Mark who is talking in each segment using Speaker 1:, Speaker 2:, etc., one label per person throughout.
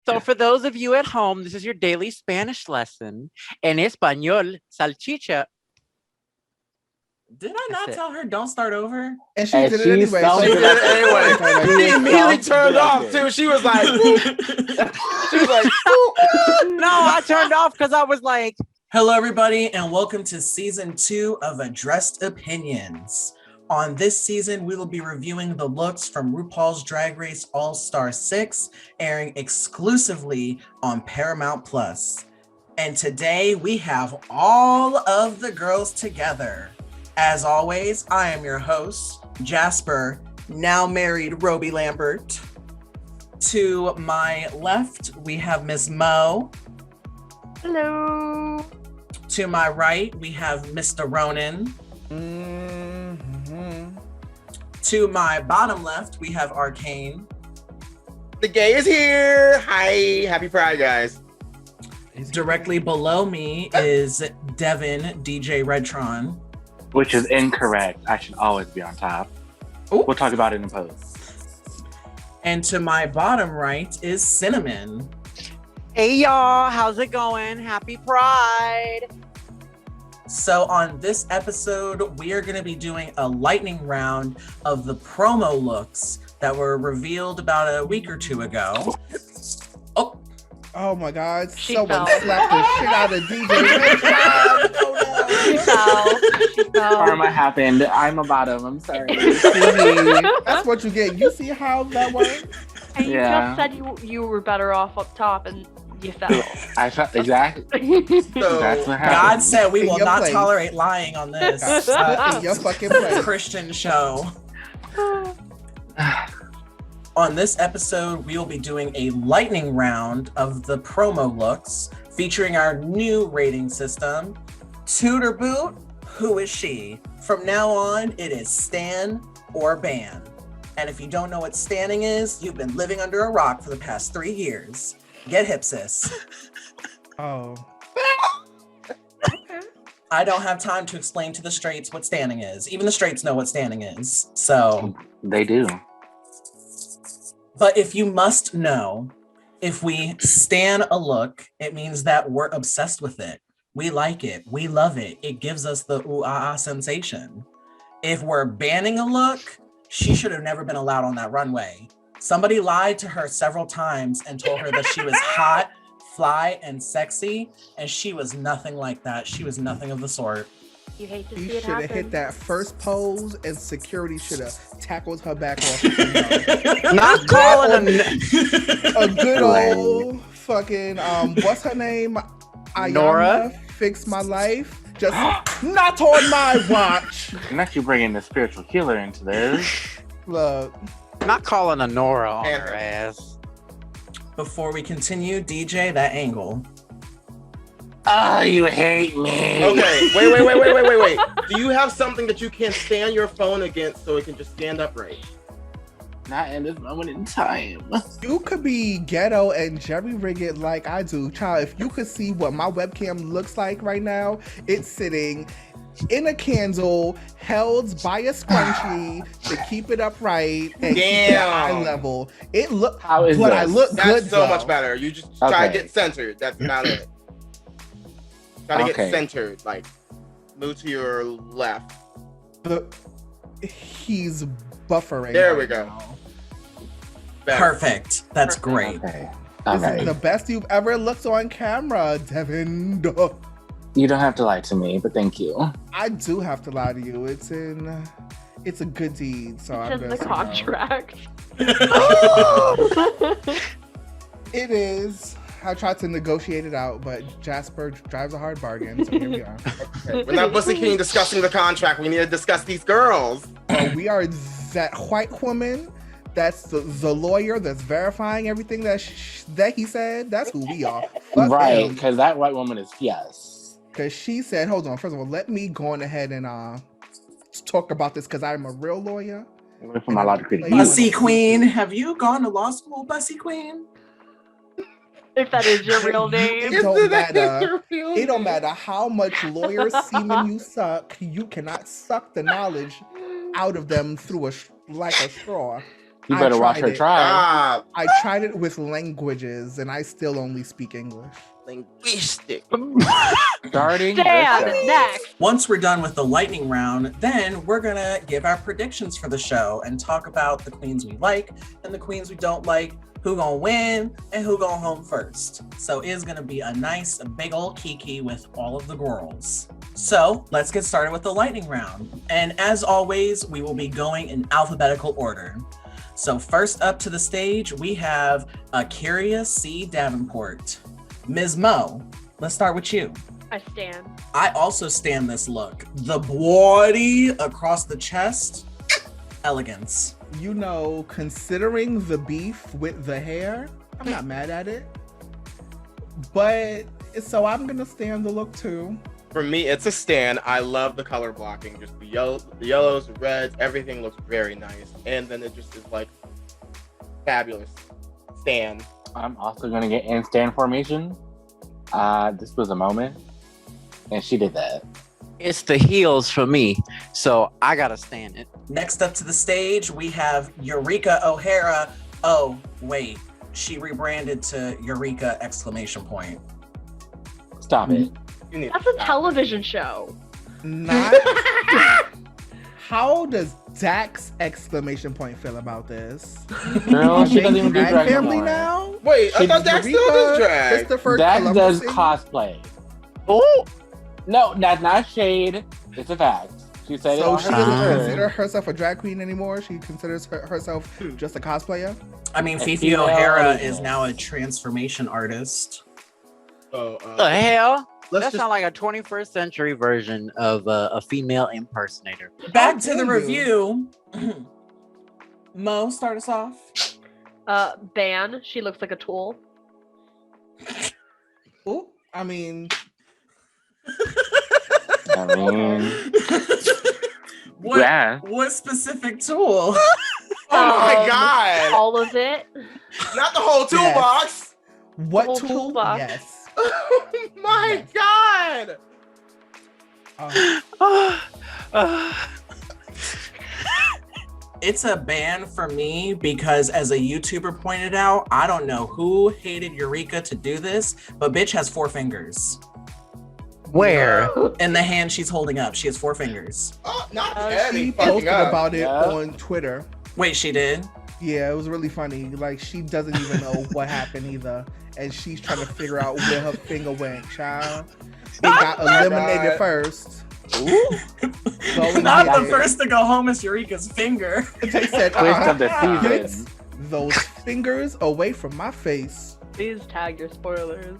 Speaker 1: So for those of you at home, this is your daily Spanish lesson. En español, salchicha.
Speaker 2: Did I not tell her don't start over?
Speaker 3: And she did it anyway.
Speaker 4: She did it anyway. She immediately turned off too. She was like,
Speaker 1: No, I turned off because I was like,
Speaker 2: hello everybody and welcome to season 2 of AdDRESSed Opinions. On this season, we will be reviewing the looks from RuPaul's Drag Race All-Star 6, airing exclusively on Paramount Plus. And today we have all of the girls together. As always, I am your host, Jasper, now married Robey-Lambert. To my left, we have Ms. Mo.
Speaker 5: Hello.
Speaker 2: To my right, we have Mr. Ronin. To my bottom left, we have Arcane.
Speaker 4: the gay is here. Hi, happy Pride, guys.
Speaker 2: Directly below me is Devin, DJ Redtron.
Speaker 6: Which is incorrect. I should always be on top.
Speaker 2: Ooh.
Speaker 6: We'll talk about it in post.
Speaker 2: And to my bottom right is Cinnamon.
Speaker 1: hey y'all, how's it going? Happy Pride.
Speaker 2: So on this episode, we are going to be doing a lightning round of the promo looks that were revealed about a week or two ago.
Speaker 3: Oh my God!
Speaker 5: She
Speaker 3: Someone
Speaker 5: fell.
Speaker 3: slapped the shit out of DJ.
Speaker 5: She fell. She fell.
Speaker 6: Karma happened. I'm a bottom. I'm sorry.
Speaker 3: That's what you get. You see how that works?
Speaker 5: And you
Speaker 6: Yeah.
Speaker 5: just said you were better off up top and you fell.
Speaker 6: I felt exactly.
Speaker 4: So,
Speaker 6: That's what
Speaker 2: God
Speaker 6: happened.
Speaker 2: said we
Speaker 3: In
Speaker 2: will
Speaker 3: your
Speaker 2: not
Speaker 3: place.
Speaker 2: tolerate lying on this
Speaker 3: In your fucking place.
Speaker 2: Christian show. On this episode, we will be doing a lightning round of the promo looks featuring our new rating system. Tutor Boot, who is she? From now on, it is stan or ban. And if you don't know what standing is, you've been living under a rock for the past 3 years. Get hip, sis.
Speaker 3: Oh.
Speaker 2: I don't have time to explain to the straights what standing is. Even the straights know what standing is. So,
Speaker 6: They do.
Speaker 2: but if you must know, if we stan a look, it means that we're obsessed with it. We like it. We love it. It gives us the ooh ah ah sensation. If we're banning a look, she should have never been allowed on that runway. Somebody lied to her several times and told her that she was hot, fly, and sexy, and she was nothing like that. She was nothing of the sort.
Speaker 5: You hate to
Speaker 3: She
Speaker 5: see it
Speaker 3: should have
Speaker 5: happen.
Speaker 3: hit that first pose, and security should have tackled her back off.
Speaker 1: Not calling a
Speaker 3: A good old fucking what's her name? Ayana,
Speaker 1: Nora?
Speaker 3: Fix my life. Just not on my watch.
Speaker 6: Unless you bring in the spiritual healer into this.
Speaker 3: Look,
Speaker 1: not calling a Nora on
Speaker 4: And
Speaker 1: her
Speaker 4: her.
Speaker 1: ass.
Speaker 2: Before we continue, DJ, that angle.
Speaker 6: Oh, you hate me.
Speaker 4: Okay, wait. Do you have something that you can stand your phone against so it can just stand upright?
Speaker 6: Not in this moment in time.
Speaker 3: you could be ghetto and jerry rig it like I do, child. If you could see what my webcam looks like right now, it's sitting in a candle held by a scrunchie to keep it upright and keep it
Speaker 4: Damn.
Speaker 3: eye level. It look,
Speaker 6: How is
Speaker 3: but
Speaker 6: this?
Speaker 3: I look
Speaker 4: That's
Speaker 3: good
Speaker 4: so
Speaker 3: though.
Speaker 4: much better. You just try to
Speaker 6: Okay.
Speaker 4: get centered. That's not it. Try to
Speaker 6: Okay.
Speaker 4: get centered. Like, move to your left.
Speaker 3: He's buffering.
Speaker 4: There
Speaker 3: right
Speaker 4: we go.
Speaker 3: now.
Speaker 4: Better.
Speaker 2: Perfect. That's great.
Speaker 6: Okay.
Speaker 3: This
Speaker 6: Okay.
Speaker 3: is the best you've ever looked on camera, Devin.
Speaker 6: You don't have to lie to me, but thank you.
Speaker 3: I do have to lie to you. It's a good deed. So I'm
Speaker 5: It's in
Speaker 3: gonna
Speaker 5: the
Speaker 3: say no.
Speaker 5: contract.
Speaker 3: It is. I tried to negotiate it out, but Jasper drives a hard bargain. So here we are.
Speaker 4: Okay, we're not Bussy King discussing the contract. We need to discuss these girls.
Speaker 3: We are that white woman. That's the lawyer that's verifying everything that he said. That's who we are. Fuck
Speaker 6: Right,
Speaker 3: him.
Speaker 6: because that white woman is yes.
Speaker 3: Because she said, hold on, first of all, let me go on ahead and talk about this because I'm a real lawyer.
Speaker 6: Wait for my law degree. to
Speaker 2: Bussy Queen, have you gone to law school, Bussy Queen?
Speaker 5: If that is your real name.
Speaker 3: It don't matter. It don't matter how much lawyer semen you suck, you cannot suck the knowledge out of them through like a straw.
Speaker 6: You
Speaker 3: I
Speaker 6: better watch
Speaker 3: tried
Speaker 6: her
Speaker 3: it.
Speaker 6: try.
Speaker 4: Ah,
Speaker 3: I tried it with languages and I still only speak English.
Speaker 4: linguistic.
Speaker 6: Starting the
Speaker 5: Stan,
Speaker 6: show.
Speaker 5: next.
Speaker 2: Once we're done with the lightning round, then we're gonna give our predictions for the show and talk about the queens we like and the queens we don't like, who gonna win and who going home first. So it's gonna be a nice big old kiki with all of the girls. So let's get started with the lightning round. And as always, we will be going in alphabetical order. So first up to the stage, we have Akeria C. Davenport. Ms. Mo, let's start with you.
Speaker 5: I stand.
Speaker 2: I also stand this look. The body across the chest, elegance.
Speaker 3: You know, considering the beef with the hair, I'm not mad at it. But so I'm gonna stand the look too.
Speaker 4: For me, it's a stan. I love the color blocking. Just the yellows, the reds, everything looks very nice. And then it just is like fabulous. Stan.
Speaker 6: I'm also gonna get in stand formation. This was a moment, and she did that.
Speaker 1: It's the heels for me, so I gotta stand it.
Speaker 2: Next up to the stage, we have Eureka O'Hara. Oh, wait. She rebranded to Eureka !
Speaker 6: Stop it.
Speaker 4: You need
Speaker 5: That's
Speaker 4: to
Speaker 5: a
Speaker 4: stop.
Speaker 5: television show.
Speaker 3: Not. How does Dax ! Feel about this?
Speaker 6: Girl, she doesn't even do
Speaker 3: Drag
Speaker 6: drag no
Speaker 3: family
Speaker 6: more.
Speaker 3: now.
Speaker 4: Wait, I thought Dax still does drag.
Speaker 3: Christopher
Speaker 6: Dax does
Speaker 3: Columbus.
Speaker 6: cosplay.
Speaker 1: Oh,
Speaker 6: No, that's not shade. It's a fact. She said
Speaker 3: So
Speaker 6: it
Speaker 3: she
Speaker 6: on
Speaker 3: doesn't
Speaker 6: her.
Speaker 3: consider herself a drag queen anymore. She considers herself just a cosplayer.
Speaker 2: I mean,
Speaker 6: A
Speaker 2: Fifi
Speaker 6: female
Speaker 2: O'Hara
Speaker 6: artist.
Speaker 2: is now a transformation artist.
Speaker 1: the hell?
Speaker 4: Let's
Speaker 1: That
Speaker 4: just
Speaker 1: sounds like a 21st century version of a female impersonator.
Speaker 2: Back to the
Speaker 3: dare
Speaker 2: review. Mo, start us off.
Speaker 5: Ban. She looks like a tool.
Speaker 3: Ooh, I mean,
Speaker 6: I mean,
Speaker 2: What,
Speaker 6: yeah.
Speaker 2: what specific tool?
Speaker 4: Oh my god!
Speaker 5: All of it.
Speaker 4: Not the whole toolbox!
Speaker 3: what
Speaker 5: whole
Speaker 3: tool?
Speaker 5: toolbox.
Speaker 3: Yes.
Speaker 4: Oh my god!
Speaker 2: It's a ban for me because, as a YouTuber pointed out, I don't know who hated Eureka to do this, but bitch has 4 fingers.
Speaker 1: Where?
Speaker 2: In the hand she's holding up, she has 4 fingers.
Speaker 4: Oh, not
Speaker 5: She
Speaker 4: Eddie
Speaker 3: She
Speaker 4: fucking
Speaker 3: posted
Speaker 4: up.
Speaker 3: about it
Speaker 6: Yeah.
Speaker 3: on Twitter.
Speaker 2: Wait, she did?
Speaker 3: Yeah, it was really funny. Like, she doesn't even know what happened either. And she's trying to figure out where her finger went, child. It got eliminated
Speaker 4: God.
Speaker 3: first.
Speaker 6: Ooh.
Speaker 2: Not
Speaker 6: Yeah.
Speaker 2: the first to go home is Eureka's finger.
Speaker 3: They said,
Speaker 6: Twist of the
Speaker 3: get
Speaker 6: season.
Speaker 3: those fingers away from my face.
Speaker 5: Please tag your spoilers.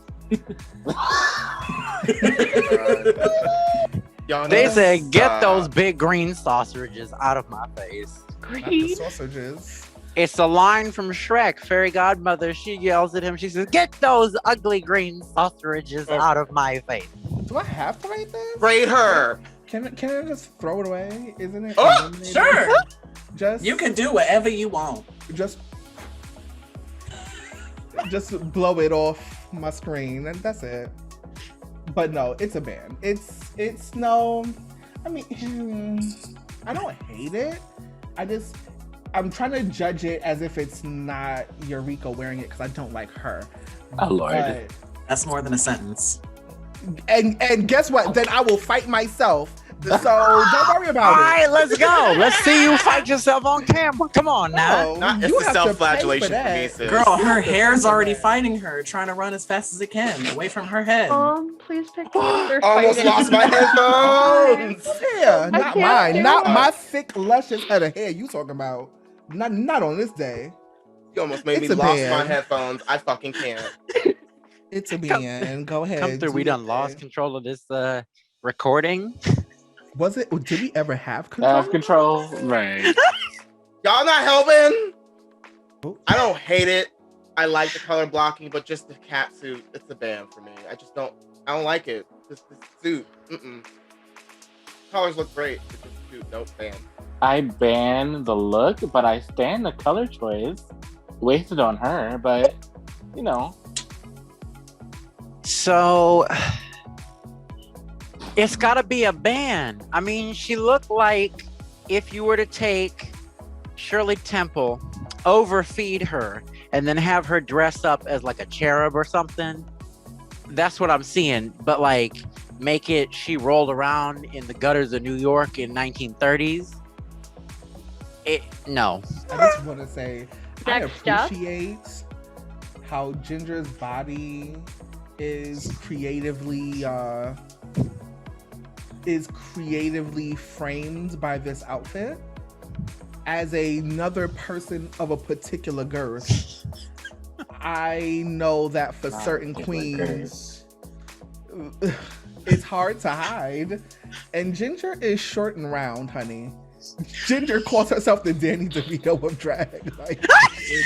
Speaker 4: Y'all
Speaker 1: They
Speaker 4: know
Speaker 1: said, get
Speaker 4: stop.
Speaker 1: those big green sausages out of my face.
Speaker 3: Not the
Speaker 5: Green.
Speaker 3: sausages.
Speaker 1: It's a line from Shrek. Fairy godmother, she yells at him. She says, get those ugly green sausages out of my face.
Speaker 3: Do I have to write this?
Speaker 4: Braid her.
Speaker 3: Can I just throw it away? Isn't it?
Speaker 4: Oh,
Speaker 3: eliminated?
Speaker 2: Sure.
Speaker 3: Just
Speaker 2: You can do whatever you want.
Speaker 3: just blow it off my screen and that's it. But no, it's a ban. It's no. I mean, I don't hate it. I'm trying to judge it as if it's not Eureka wearing it because I don't like her.
Speaker 6: Oh Lord.
Speaker 3: But-
Speaker 2: That's more than a sentence.
Speaker 3: and guess what? Then I will fight myself. So don't worry
Speaker 1: All
Speaker 3: about
Speaker 1: right, let's go. Let's see you fight yourself on camera. Come on
Speaker 3: it.
Speaker 1: now.
Speaker 3: No,
Speaker 4: Not, it's
Speaker 3: you
Speaker 4: the
Speaker 3: have to pay
Speaker 4: self-flagellation for me,
Speaker 3: that.
Speaker 4: sis.
Speaker 2: Girl, her hair's already fighting her, trying to run as fast as it can, away from her head.
Speaker 5: Please pick one. They're
Speaker 4: Almost
Speaker 5: fighting.
Speaker 4: lost my headphones.
Speaker 3: Yeah, not
Speaker 5: can't
Speaker 3: mine.
Speaker 5: do
Speaker 3: Not
Speaker 5: it.
Speaker 3: my thick, luscious head of hair you talking about. Not on this day.
Speaker 4: You almost made
Speaker 3: It's
Speaker 4: me
Speaker 3: a
Speaker 4: lost
Speaker 3: ban.
Speaker 4: my headphones. I fucking can't.
Speaker 3: It's a ban. Go ahead.
Speaker 1: Come through.
Speaker 3: do
Speaker 1: We
Speaker 3: your
Speaker 1: done lost
Speaker 3: thing.
Speaker 1: control of this recording.
Speaker 3: Was it? Did we ever have control?
Speaker 6: Control. Right.
Speaker 4: Y'all not helping?
Speaker 3: Oh.
Speaker 4: I don't hate it. I like the color blocking, but just the cat suit, it's a ban for me. I don't like it. This suit. Colors look great. It's just suit, nope, ban.
Speaker 6: I ban the look, but I stand the color choice. Wasted on her, but you know.
Speaker 1: So it's got to be a ban. I mean, she looked like if you were to take Shirley Temple overfeed her and then have her dress up as like a cherub or something. That's what I'm seeing. But like, make it she rolled around in the gutters of New York in 1930s. No.
Speaker 3: I just want to say, I
Speaker 5: Next up.
Speaker 3: appreciate how Ginger's body is creatively framed by this outfit as another person of a particular girth. I know that for certain queens, it's hard to hide. And Ginger is short and round, honey. Ginger calls herself the Danny DeVito of drag. Like,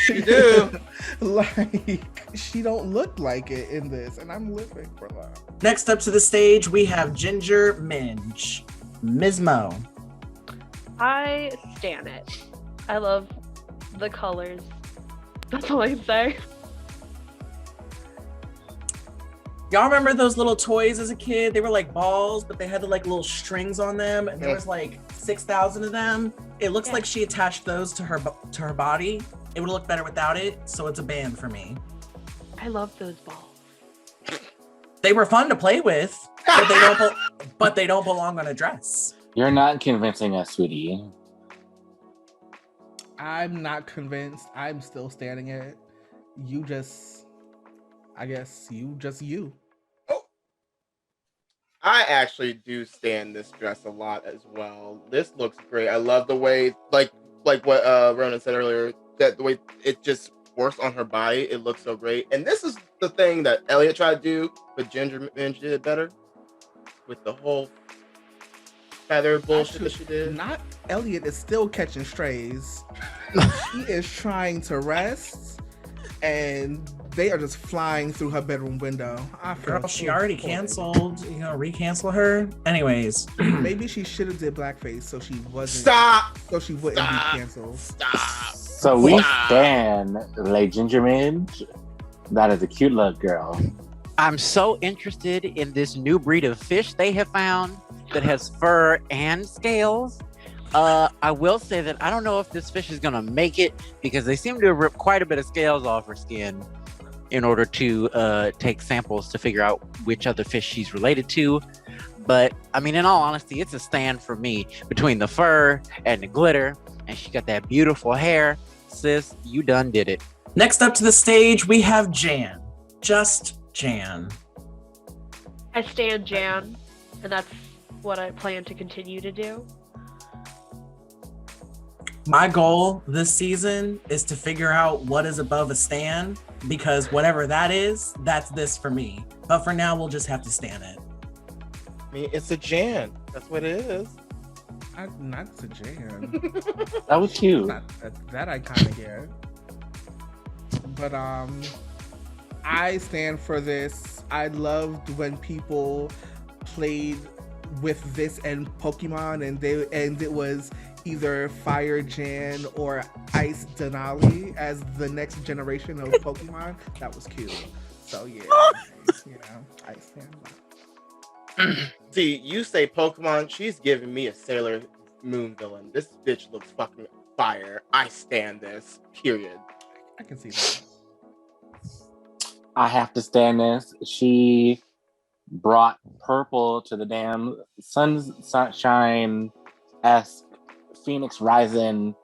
Speaker 4: She do.
Speaker 3: like, she don't look like it in this, and I'm living for that.
Speaker 2: Next up to the stage, we have Ginger Minj. Ms. Mo.
Speaker 5: I stan it. I love the colors. That's all I can say.
Speaker 2: Y'all remember those little toys as a kid? They were like balls, but they had the like little strings on them, and there was like 6,000 of them. It looks like she attached those to her body. It would look better without it, so it's a ban for me.
Speaker 5: I love those balls.
Speaker 2: They were fun to play with, but they don't belong on a dress.
Speaker 6: You're not convincing us, sweetie.
Speaker 3: I'm not convinced. I'm still standing it. You just, I guess you.
Speaker 4: I actually do stand this dress a lot as well. This looks great. I love the way, like what Ronin said earlier, that the way it just works on her body. It looks so great. And this is the thing that Elliot tried to do, but Ginger Minj did it better with the whole feather bullshit that she did.
Speaker 3: Not Elliot is still catching strays. She is trying to rest, and they are just flying through her bedroom window.
Speaker 2: Girl, she already canceled. You know, recancel her. Anyways.
Speaker 3: Maybe she should have did blackface so she wasn't.
Speaker 4: Stop!
Speaker 3: So she wouldn't be canceled.
Speaker 4: Stop!
Speaker 6: So we stand like Ginger Minj. That is a cute look, girl.
Speaker 1: I'm so interested in this new breed of fish they have found that has fur and scales. I will say that I don't know if this fish is gonna make it because they seem to have ripped quite a bit of scales off her skin in order to take samples to figure out which other fish she's related to. But I mean, in all honesty, it's a stand for me between the fur and the glitter, and she got that beautiful hair. Sis, you done did it.
Speaker 2: Next up to the stage, we have Jan. Just Jan.
Speaker 5: I stan Jan, and that's what I plan to continue to do.
Speaker 2: My goal this season is to figure out what is above a stan, because whatever that is, that's this for me. But for now, we'll just have to stan it.
Speaker 4: I mean, it's a Jan. That's what it is.
Speaker 3: Not to Jan.
Speaker 6: That was cute.
Speaker 3: That I kind of get. But I stand for this. I loved when people played with this and Pokemon, and it was either Fire Jan or Ice Denali as the next generation of Pokemon. That was cute. So yeah, you know, I stand that.
Speaker 4: See, you say Pokemon, she's giving me a Sailor Moon villain. This bitch looks fucking fire. I stand this. Period.
Speaker 3: I can see that.
Speaker 6: I have to stand this. She brought purple to the damn sunshine-esque Phoenix Rising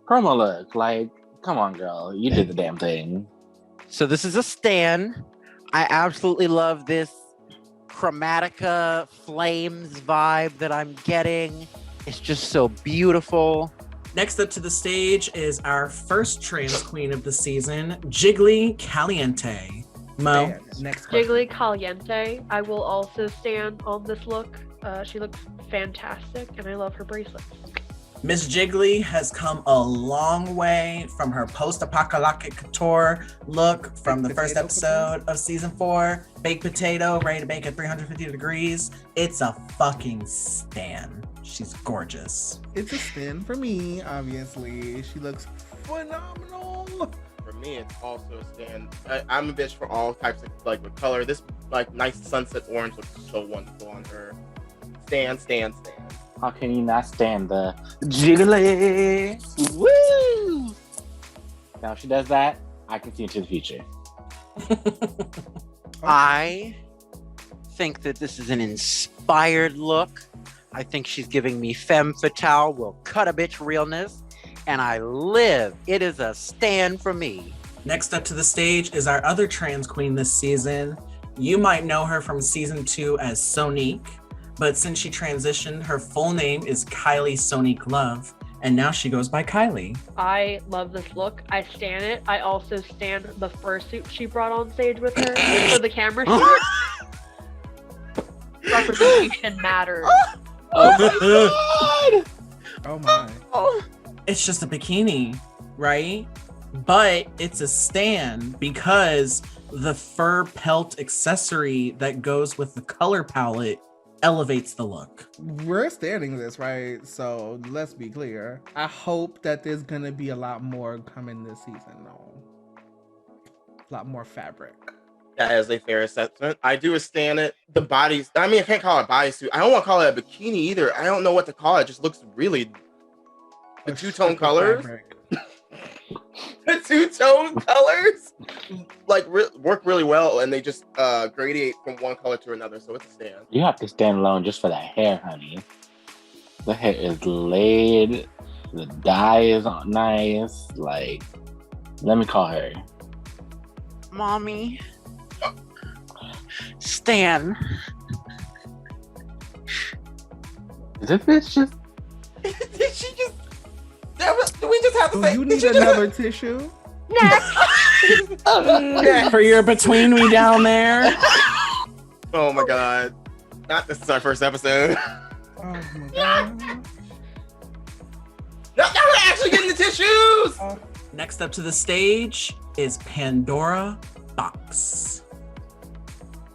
Speaker 6: promo look. Like, come on, girl. You did the damn thing.
Speaker 1: So this is a stan. I absolutely love this Chromatica Flames vibe that I'm getting. It's just so beautiful.
Speaker 2: Next up to the stage is our first trans queen of the season, Jiggly Caliente. Mo.
Speaker 3: Yeah, next question.
Speaker 5: Jiggly Caliente. I will also stand on this look. She looks fantastic, and I love her bracelets.
Speaker 2: Miss Jiggly has come a long way from her post-apocalyptic couture look from the first episode of season 4. Baked potato, ready to bake at 350 degrees. It's a fucking stan. She's gorgeous.
Speaker 3: It's a stan for me, obviously. She looks phenomenal.
Speaker 4: For me, it's also a stand. I'm a bitch for all types of like with color. This like nice sunset orange looks so wonderful on her. Stan.
Speaker 6: How can you not stand the Jiggly? Woo! Now, if she does that, I can see into the future.
Speaker 1: I think that this is an inspired look. I think she's giving me femme fatale, will cut a bitch realness, and I live. It is a stand for me.
Speaker 2: Next up to the stage is our other trans queen this season. You might know her from season 2 as Sonique, but since she transitioned, her full name is Kylie Sonique Love, and now she goes by Kylie.
Speaker 5: I love this look. I stan it. I also stan the fursuit she brought on stage with her for the camera shoot. Representation matters.
Speaker 3: Oh my.
Speaker 2: It's just a bikini, right? But it's a stan because the fur pelt accessory that goes with the color palette elevates the look.
Speaker 3: We're standing this, right? So let's be clear. I hope that there's gonna be a lot more coming this season, though. A lot more fabric.
Speaker 4: That is a fair assessment. I do stand it. The bodies, I mean, I can't call it a bodysuit. I don't want to call it a bikini either. I don't know what to call it. It just looks really, the two-tone colors. The two-tone colors like work really well, and they just gradiate from one color to another, so it's a stand.
Speaker 6: You have to stand alone just for that hair, honey. The hair is laid. The dye is nice. Like, let me call her.
Speaker 1: Mommy. Stan.
Speaker 6: Is this bitch just...
Speaker 4: Did she just... Do we just have to say...
Speaker 3: You need another tissue?
Speaker 2: Next! For your between me down there.
Speaker 4: Oh my god. Not this is our first episode.
Speaker 3: Oh my god.
Speaker 4: Now we're actually getting the tissues!
Speaker 2: Next up to the stage is Pandora Boxx.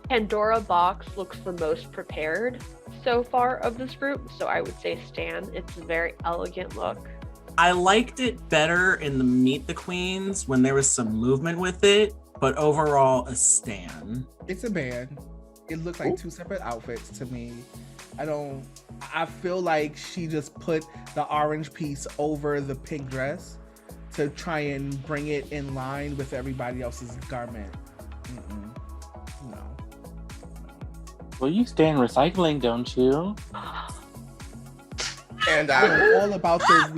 Speaker 5: Pandora Boxx looks the most prepared so far of this group, so I would say stan. It's a very elegant look.
Speaker 2: I liked it better in the Meet the Queens when there was some movement with it, but overall a stan.
Speaker 3: It's a band. It looks like two separate outfits to me. I feel like she just put the orange piece over the pink dress to try and bring it in line with everybody else's garment. No.
Speaker 6: Well, you stand recycling, don't you?
Speaker 4: And
Speaker 3: I'm all about the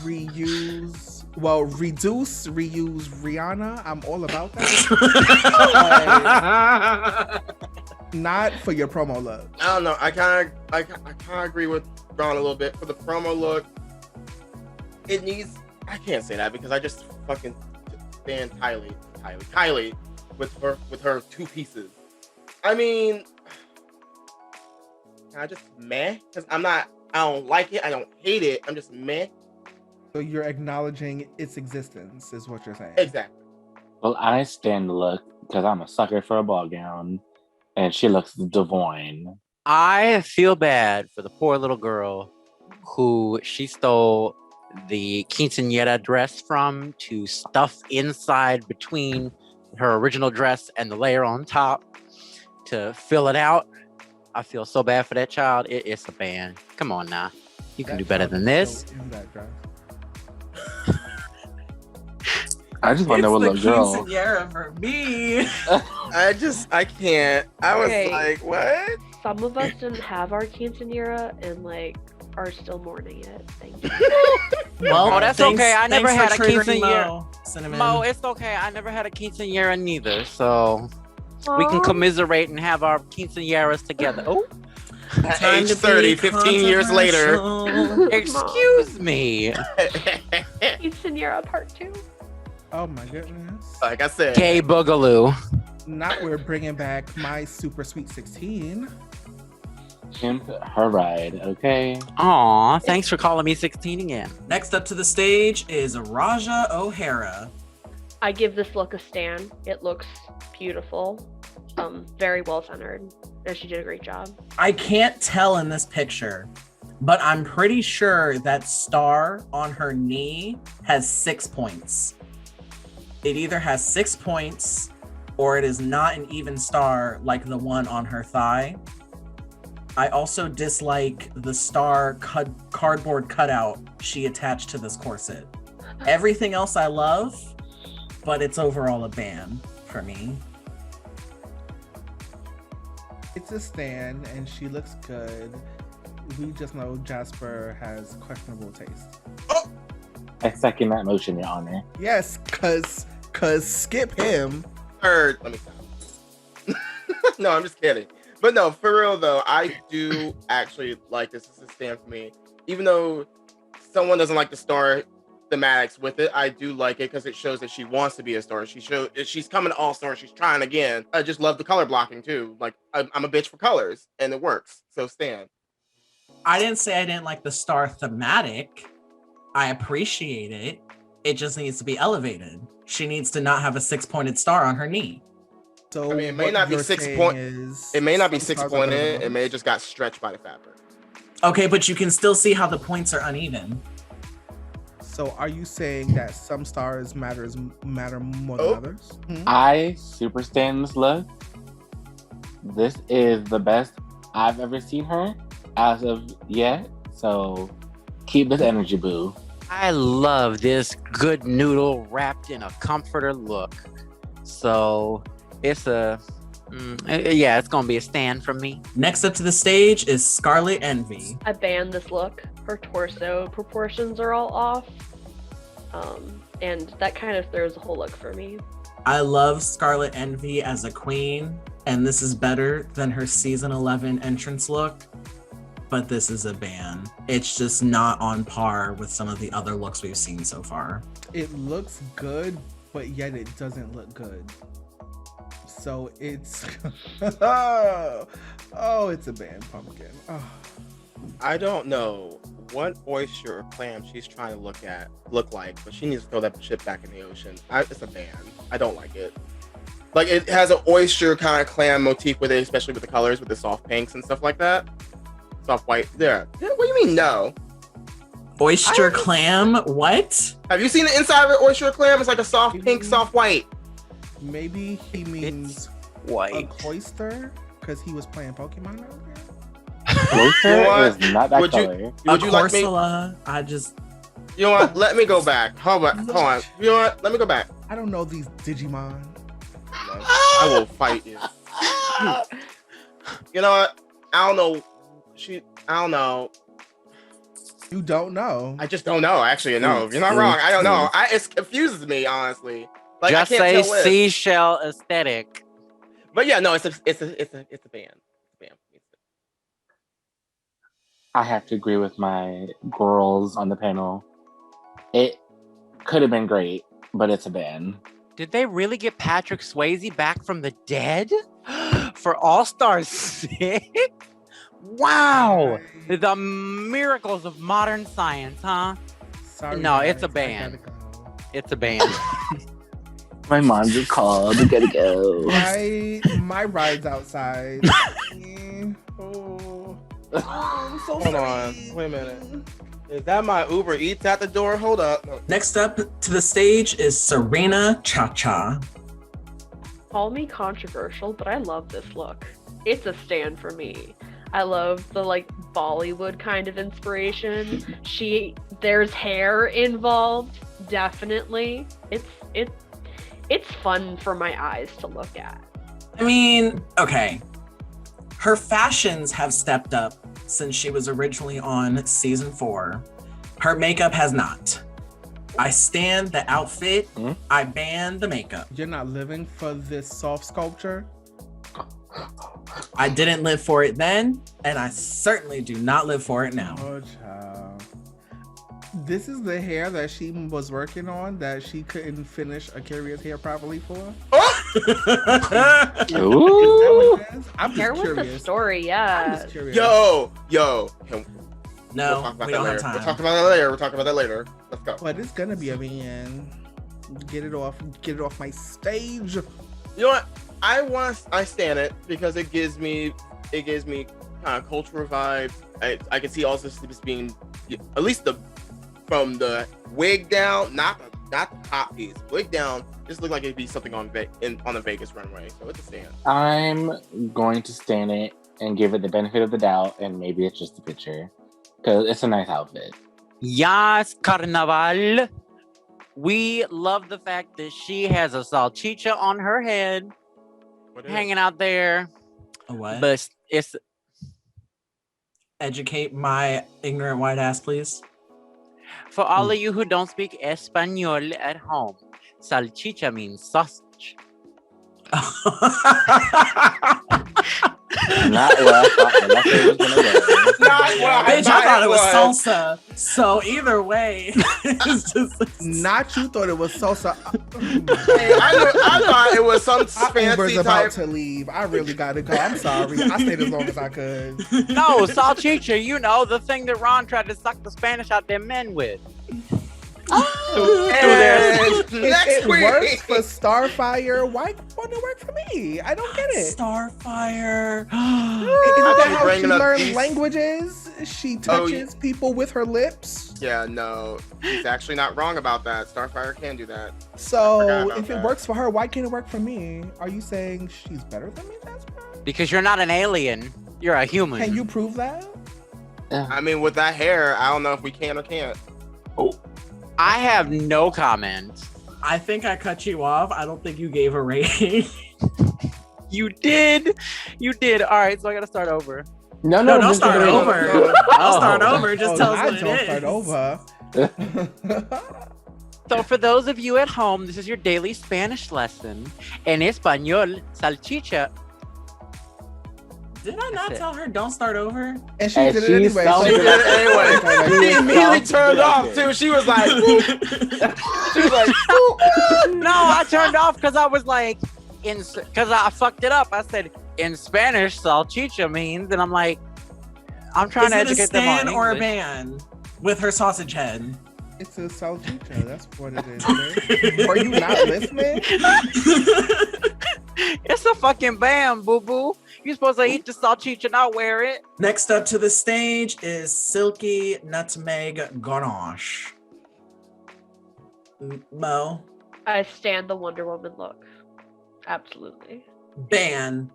Speaker 3: reuse. Well, reduce, reuse Rihanna. I'm all about that. Not for your promo look.
Speaker 4: I don't know. I kind of agree with Ron a little bit. For the promo look, it needs. I can't say that because I just fucking stand Kylie with her two pieces. I mean, I just meh because I don't like it. I don't hate it. I'm just meh.
Speaker 3: So you're acknowledging its existence, is what you're saying.
Speaker 4: Exactly.
Speaker 6: Well, I stand the look because I'm a sucker for a ball gown, and she looks divine.
Speaker 1: I feel bad for the poor little girl who she stole the quinceañera dress from to stuff inside between her original dress and the layer on top to fill it out. I feel so bad for that child. It's a band. Come on now. You can do better than this.
Speaker 6: I just want to know what little girl.
Speaker 2: It's the quinceañera for me.
Speaker 4: I can't. I was
Speaker 5: Okay.
Speaker 4: like, what?
Speaker 5: Some of us didn't have our quinceañera and like are still mourning it. Thank you.
Speaker 2: Well,
Speaker 1: Oh, that's okay. I never
Speaker 2: thanks
Speaker 1: had
Speaker 2: for
Speaker 1: a
Speaker 2: triggering
Speaker 1: quinceañera.
Speaker 2: Mo, Cinnamon.
Speaker 1: Mo, it's okay. I never had a quinceañera neither. So we can
Speaker 5: Aw.
Speaker 1: commiserate and have our quinceañeras together. Oh,
Speaker 4: At
Speaker 2: Time
Speaker 4: age
Speaker 2: to be
Speaker 4: 30, 15 years later.
Speaker 2: controversial.
Speaker 1: excuse me.
Speaker 5: Quinceañera part 2.
Speaker 3: Oh my goodness.
Speaker 4: Like I said.
Speaker 1: Gay boogaloo.
Speaker 3: Now we're bringing back my super sweet 16.
Speaker 6: Pimp her ride, okay?
Speaker 1: Aw, thanks for calling me 16 again.
Speaker 2: Next up to the stage is Raja O'Hara.
Speaker 5: I give this look a stan. It looks beautiful. Very well centered. And she did a great job.
Speaker 2: I can't tell in this picture, but I'm pretty sure that star on her knee has 6 points. It either has 6 points or it is not an even star like the one on her thigh. I also dislike the star cardboard cutout she attached to this corset. Everything else I love, but it's overall a ban for me.
Speaker 3: It's a stan, and she looks good. We just know Jasper has questionable taste.
Speaker 6: I second that motion, Your Honor.
Speaker 3: Yes, cause skip him.
Speaker 4: Third, let me stop. No, I'm just kidding. But no, for real though, I do actually like this. This is a stand for me. Even though someone doesn't like the star thematics with it, I do like it because it shows that she wants to be a star. She's coming all star. She's trying again. I just love the color blocking too. Like I'm a bitch for colors, and it works. So stand.
Speaker 2: I didn't say I didn't like the star thematic. I appreciate it. It just needs to be elevated. She needs to not have a 6-pointed star on her knee.
Speaker 3: So
Speaker 4: I mean, it may
Speaker 3: what
Speaker 4: not be
Speaker 3: you're
Speaker 4: 6
Speaker 3: saying
Speaker 4: point.
Speaker 3: is
Speaker 4: It may not be
Speaker 3: some
Speaker 4: 6
Speaker 3: stars are better
Speaker 4: pointed.
Speaker 3: than
Speaker 4: It may have
Speaker 3: others.
Speaker 4: just got stretched by the fabric.
Speaker 2: Okay, but you can still see how the points are uneven.
Speaker 3: So are you saying that some stars matter more than others?
Speaker 6: I super stand this look. This is the best I've ever seen her as of yet. So keep this energy, boo.
Speaker 1: I love this good noodle wrapped in a comforter look. So it's it's gonna be a stand from me.
Speaker 2: Next up to the stage is Scarlet Envy.
Speaker 5: I banned this look. Her torso proportions are all off. And that kind of throws the whole look for me.
Speaker 2: I love Scarlet Envy as a queen, and this is better than her season 11 entrance look, but this is a ban. It's just not on par with some of the other looks we've seen so far.
Speaker 3: It looks good, but yet it doesn't look good. So it's it's a ban, pumpkin. Oh.
Speaker 4: I don't know what oyster or clam she's trying to look like, but she needs to throw that shit back in the ocean. It's a ban. I don't like it. Like, it has an oyster kind of clam motif with it, especially with the colors, with the soft pinks and stuff like that. Soft white. There. What do you mean, no?
Speaker 2: Oyster clam? What?
Speaker 4: Have you seen the inside of an oyster clam? It's like a soft pink, soft white.
Speaker 3: Maybe he means
Speaker 1: It's
Speaker 3: a
Speaker 1: white.
Speaker 3: cloister because he was playing Pokemon earlier.
Speaker 6: Closer
Speaker 4: You know what?
Speaker 6: is not that
Speaker 4: Would you-
Speaker 6: color.
Speaker 4: Would you like me?
Speaker 2: Corsola,
Speaker 4: You know what? Let me go back. Hold on. You know what? Let me go back.
Speaker 3: I don't know these Digimon.
Speaker 4: I will fight you. You know what? I don't know. I don't know.
Speaker 3: You don't know.
Speaker 4: I just don't know. Actually, no. You're not wrong. I don't know. It confuses me, honestly. Like,
Speaker 1: Just
Speaker 4: I can't
Speaker 1: say
Speaker 4: tell which.
Speaker 1: seashell aesthetic.
Speaker 4: But yeah, no, it's a band. It's a band.
Speaker 6: I have to agree with my girls on the panel. It could have been great, but it's a ban.
Speaker 1: Did they really get Patrick Swayze back from the dead for All-Star 6? Wow! The miracles of modern science, huh?
Speaker 3: Sorry,
Speaker 1: No,
Speaker 3: guys,
Speaker 1: it's a ban.
Speaker 3: I gotta go.
Speaker 1: It's a ban.
Speaker 6: My mom just called. I gotta go.
Speaker 3: My ride's outside. Oh, I'm so
Speaker 4: Hold on.
Speaker 3: sorry.
Speaker 4: Wait a minute. Is that my Uber Eats at the door? Hold up. No.
Speaker 2: Next up to the stage is Serena ChaCha.
Speaker 5: Call me controversial, but I love this look. It's a stand for me. I love the like Bollywood kind of inspiration. There's hair involved, definitely. It's fun for my eyes to look at.
Speaker 2: I mean, okay. Her fashions have stepped up since she was originally on season 4. Her makeup has not. I stand the outfit. I ban the makeup.
Speaker 3: You're not living for this soft sculpture.
Speaker 2: I didn't live for it then, and I certainly do not live for it now.
Speaker 3: Oh, child. This is the hair that she was working on that she couldn't finish Akeria's hair properly for. Is that
Speaker 6: Ooh.
Speaker 3: what it is? I'm
Speaker 5: Hair
Speaker 3: just
Speaker 5: with the
Speaker 3: curious.
Speaker 5: story,
Speaker 3: I'm
Speaker 5: yeah.
Speaker 3: just curious.
Speaker 4: Yo.
Speaker 2: No,
Speaker 4: We'll talk about
Speaker 2: we
Speaker 4: that
Speaker 2: don't
Speaker 4: later.
Speaker 2: have time.
Speaker 4: We'll talk about that later. Let's go.
Speaker 3: But it's gonna be a ban. Get it off my stage.
Speaker 4: You know what? I stand it because it gives me kind of cultural vibes. I can see also this being at least from the wig down, not the top piece. Wig down, just look like it'd be something on the Vegas runway. So it's a stand.
Speaker 6: I'm going to stand it and give it the benefit of the doubt, and maybe it's just a picture because it's a nice outfit.
Speaker 1: Yes, Carnaval. We love the fact that she has a salchicha on her head, hanging out there.
Speaker 2: A what?
Speaker 1: But it's
Speaker 2: Educate my ignorant white ass, please.
Speaker 1: for all of you who don't speak Espanol at home. Salchicha means sausage.
Speaker 6: Not what I thought it was gonna be.
Speaker 2: Bitch, I thought it was salsa. So either way, it's just
Speaker 3: Not you thought it was salsa.
Speaker 4: Hey, I thought it was some
Speaker 3: My Uber's
Speaker 4: fancy
Speaker 3: about
Speaker 4: type.
Speaker 3: to leave. I really gotta go. I'm sorry. I stayed as long as I could.
Speaker 1: No, salchicha, you know, the thing that Ron tried to suck the Spanish out them men with.
Speaker 4: And next
Speaker 3: It
Speaker 4: week.
Speaker 3: works for Starfire. Why won't it work for me? I don't get it.
Speaker 2: Starfire.
Speaker 3: Isn't that
Speaker 4: Actually
Speaker 3: how she
Speaker 4: bringing up
Speaker 3: learns
Speaker 4: these-
Speaker 3: languages? She touches people with her lips.
Speaker 4: Yeah, no, he's actually not wrong about that. Starfire can do that.
Speaker 3: So
Speaker 4: forgot about
Speaker 3: if it
Speaker 4: that.
Speaker 3: works for her, why can't it work for me? Are you saying she's better than me, Jasper?
Speaker 1: Because you're not an alien. You're a human.
Speaker 3: Can you prove that?
Speaker 4: I mean, with that hair, I don't know if we can or can't.
Speaker 1: I have no comment.
Speaker 2: I think I cut you off. I don't think you gave a rating.
Speaker 1: You did. You did. All right, so I got to start over.
Speaker 6: No,
Speaker 2: No, don't
Speaker 6: just
Speaker 2: start
Speaker 6: give it a-
Speaker 2: over. I'll start over. Just tell us
Speaker 3: I
Speaker 2: what it
Speaker 3: don't
Speaker 2: is.
Speaker 3: start over.
Speaker 1: So for those of you at home, this is your daily Spanish lesson. En español, salchicha.
Speaker 2: Did I not
Speaker 1: That's it.
Speaker 2: tell her don't start over?
Speaker 3: And she
Speaker 6: And
Speaker 3: did it
Speaker 6: she
Speaker 3: anyway.
Speaker 6: sounded
Speaker 4: She did it anyway.
Speaker 3: Okay,
Speaker 4: She
Speaker 6: Yeah.
Speaker 4: immediately turned off too. She was like, she was like,
Speaker 1: No, I turned off because I was like, because I fucked it up. I said, in Spanish, salchicha means, and I'm like, I'm trying
Speaker 2: Is
Speaker 1: to
Speaker 2: it a
Speaker 1: educate them on
Speaker 2: stan or a
Speaker 1: English.
Speaker 2: ban with her sausage head?
Speaker 3: It's a salchicha. That's what it is. Bitch. Are you not listening?
Speaker 1: It's a fucking bam, boo boo. You're supposed to eat the salchicha, not wear it.
Speaker 2: Next up to the stage is Silky Nutmeg Ganache. Mo,
Speaker 5: I stand the Wonder Woman look. Absolutely.
Speaker 2: ban.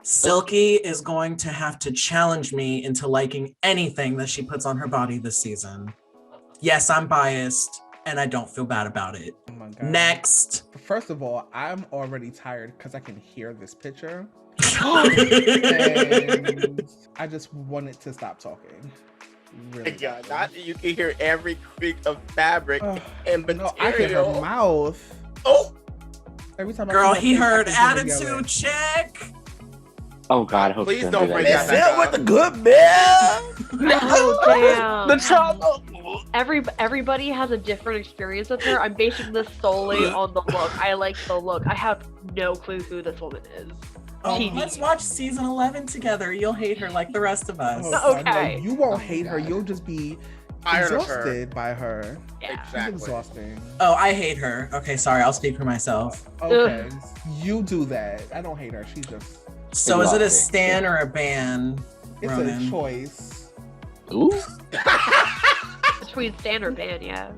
Speaker 2: Silky is going to have to challenge me into liking anything that she puts on her body this season. Yes, I'm biased, and I don't feel bad about it.
Speaker 3: Oh my God.
Speaker 2: Next.
Speaker 3: First of all, I'm already tired because I can hear this picture. And I just wanted to stop talking. Really.
Speaker 4: yeah,
Speaker 3: badly.
Speaker 4: not you can hear every creak of fabric
Speaker 3: Ugh,
Speaker 4: and
Speaker 3: no, I hear her
Speaker 4: material.
Speaker 3: mouth.
Speaker 4: Oh,
Speaker 3: Every time I
Speaker 2: Girl,
Speaker 3: see
Speaker 2: he
Speaker 3: her
Speaker 2: heard
Speaker 3: face, I can hear her
Speaker 2: attitude
Speaker 3: yelling.
Speaker 2: check.
Speaker 6: Oh God, I hope
Speaker 4: Please
Speaker 6: she
Speaker 4: don't
Speaker 6: do
Speaker 4: bring
Speaker 6: that.
Speaker 4: that back up.
Speaker 3: good man.
Speaker 5: Oh damn.
Speaker 6: The trauma.
Speaker 5: Everybody has a different experience with her. I'm basing this solely on the look. I like the look. I have no clue who this woman is.
Speaker 2: Oh,
Speaker 5: TV.
Speaker 2: let's watch season 11 together. You'll hate her like the rest of us.
Speaker 3: God, no,
Speaker 5: Okay.
Speaker 3: you won't hate her. You'll just be
Speaker 4: tired of her.
Speaker 3: exhausted by her.
Speaker 5: Yeah.
Speaker 3: It's
Speaker 4: Exactly.
Speaker 3: exhausting.
Speaker 2: Oh, I hate her. Okay, sorry. I'll speak for myself.
Speaker 3: Okay, you do that. I don't hate her. She just,
Speaker 2: So is it a
Speaker 6: Exhausting.
Speaker 2: stan or a ban,
Speaker 3: it's
Speaker 2: Ronin?
Speaker 3: a choice.
Speaker 6: Ooh.
Speaker 5: Between Stan or Ban, yeah.